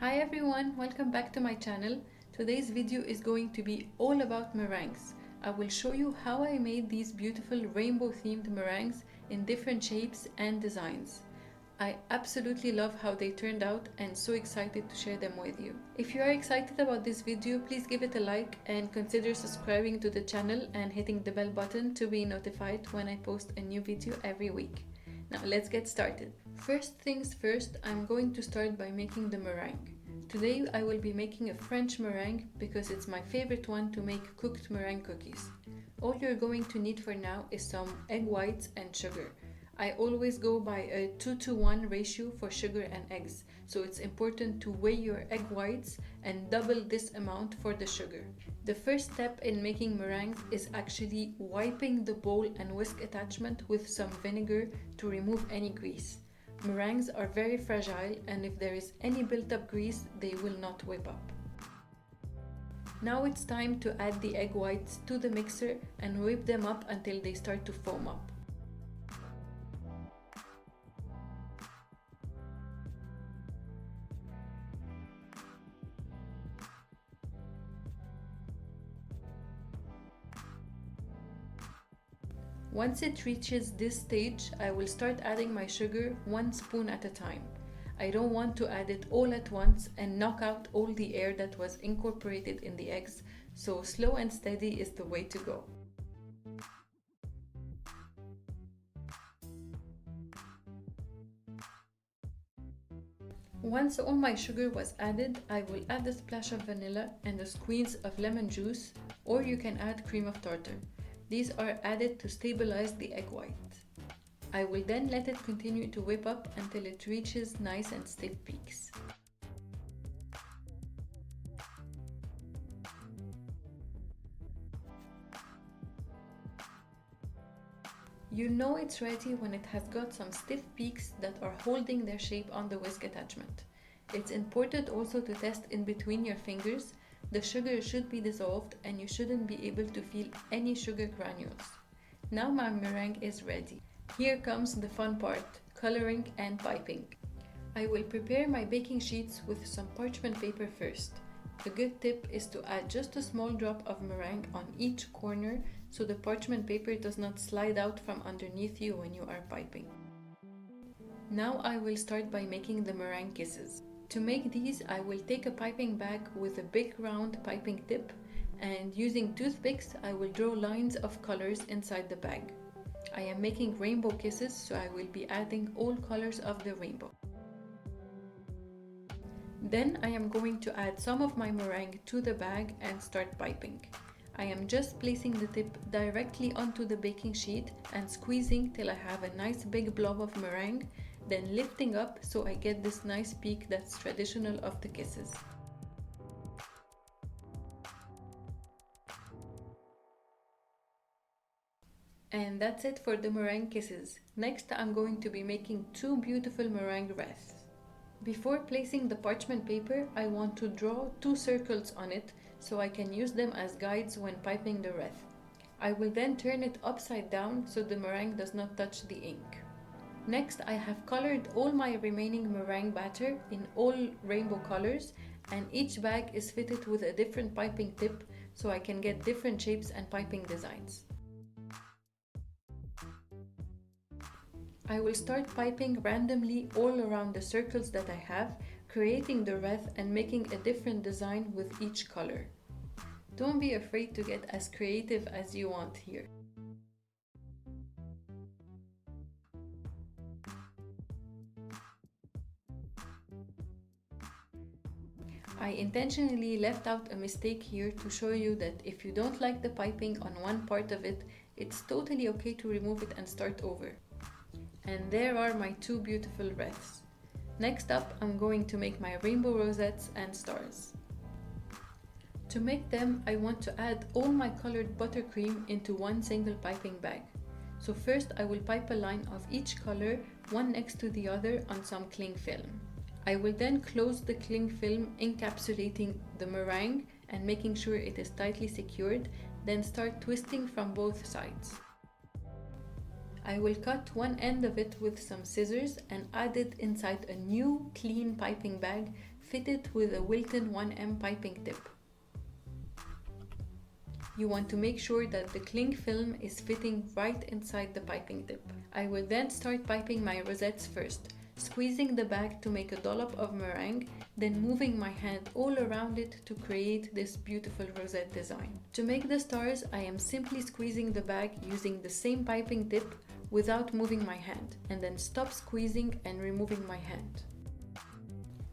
Hi everyone, welcome back to my channel. Today's video is going to be all about meringues. I will show you how I made these beautiful rainbow themed meringues in different shapes and designs. I absolutely love how they turned out and so excited to share them with you. If you are excited about this video, please give it a like and consider subscribing to the channel and hitting the bell button to be notified when I post a new video every week. Now let's get started. First things first, I'm going to start by making the meringue. Today I will be making a French meringue because it's my favorite one to make cooked meringue cookies. All you're going to need for now is some egg whites and sugar. I always go by a 2-to-1 ratio for sugar and eggs, so it's important to weigh your egg whites and double this amount for the sugar. The first step in making meringues is actually wiping the bowl and whisk attachment with some vinegar to remove any grease. Meringues are very fragile, and if there is any built-up grease, they will not whip up. Now it's time to add the egg whites to the mixer and whip them up until they start to foam up. Once it reaches this stage, I will start adding my sugar 1 spoon at a time. I don't want to add it all at once and knock out all the air that was incorporated in the eggs, so slow and steady is the way to go. Once all my sugar was added, I will add a splash of vanilla and a squeeze of lemon juice, or you can add cream of tartar. These are added to stabilize the egg white. I will then let it continue to whip up until it reaches nice and stiff peaks. You know it's ready when it has got some stiff peaks that are holding their shape on the whisk attachment. It's important also to test in between your fingers. The sugar should be dissolved and you shouldn't be able to feel any sugar granules. Now my meringue is ready. Here comes the fun part, coloring and piping. I will prepare my baking sheets with some parchment paper first. A good tip is to add just a small drop of meringue on each corner so the parchment paper does not slide out from underneath you when you are piping. Now I will start by making the meringue kisses. To make these, I will take a piping bag with a big round piping tip, and using toothpicks, I will draw lines of colors inside the bag. I am making rainbow kisses, so I will be adding all colors of the rainbow. Then I am going to add some of my meringue to the bag and start piping. I am just placing the tip directly onto the baking sheet and squeezing till I have a nice big blob of meringue, then lifting up so I get this nice peak that's traditional of the kisses. And that's it for the meringue kisses. Next I'm going to be making 2 beautiful meringue wreaths. Before placing the parchment paper, I want to draw 2 circles on it so I can use them as guides when piping the wreath. I will then turn it upside down so the meringue does not touch the ink. Next, I have colored all my remaining meringue batter in all rainbow colors, and each bag is fitted with a different piping tip so I can get different shapes and piping designs. I will start piping randomly all around the circles that I have, creating the wreath and making a different design with each color. Don't be afraid to get as creative as you want here. I intentionally left out a mistake here to show you that if you don't like the piping on one part of it, it's totally okay to remove it and start over. And there are my 2 beautiful wreaths. Next up, I'm going to make my rainbow rosettes and stars. To make them, I want to add all my colored buttercream into one single piping bag. So first I will pipe a line of each color, one next to the other on some cling film. I will then close the cling film, encapsulating the meringue and making sure it is tightly secured, then start twisting from both sides. I will cut one end of it with some scissors and add it inside a new clean piping bag fit it with a Wilton 1M piping tip. You want to make sure that the cling film is fitting right inside the piping tip. I will then start piping my rosettes first, squeezing the bag to make a dollop of meringue, then moving my hand all around it to create this beautiful rosette design. To make the stars, I am simply squeezing the bag using the same piping tip without moving my hand, and then stop squeezing and removing my hand.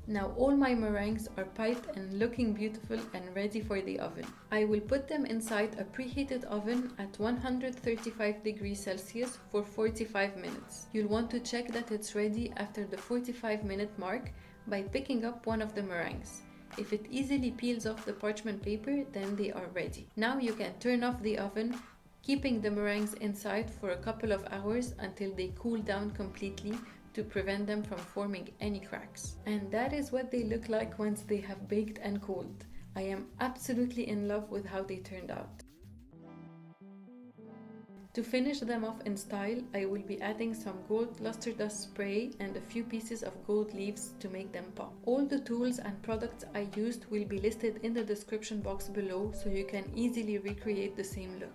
Now all my meringues are piped and looking beautiful and ready for the oven. I will put them inside a preheated oven at 135 degrees Celsius for 45 minutes. You'll want to check that it's ready after the 45-minute mark by picking up one of the meringues. If it easily peels off the parchment paper, then they are ready. Now you can turn off the oven, keeping the meringues inside for a couple of hours until they cool down completely to prevent them from forming any cracks. And that is what they look like once they have baked and cooled. I am absolutely in love with how they turned out. To finish them off in style, I will be adding some gold luster dust spray and a few pieces of gold leaves to make them pop. All the tools and products I used will be listed in the description box below, so you can easily recreate the same look.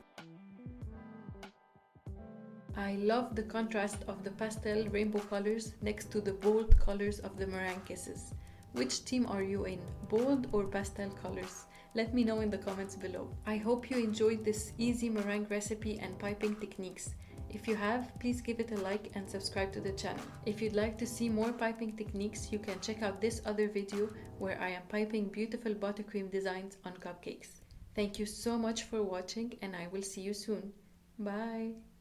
I love the contrast of the pastel rainbow colors next to the bold colors of the meringue kisses. Which team are you in, bold or pastel colors? Let me know in the comments below. I hope you enjoyed this easy meringue recipe and piping techniques. If you have, please give it a like and subscribe to the channel. If you'd like to see more piping techniques, you can check out this other video where I am piping beautiful buttercream designs on cupcakes. Thank you so much for watching, and I will see you soon. Bye!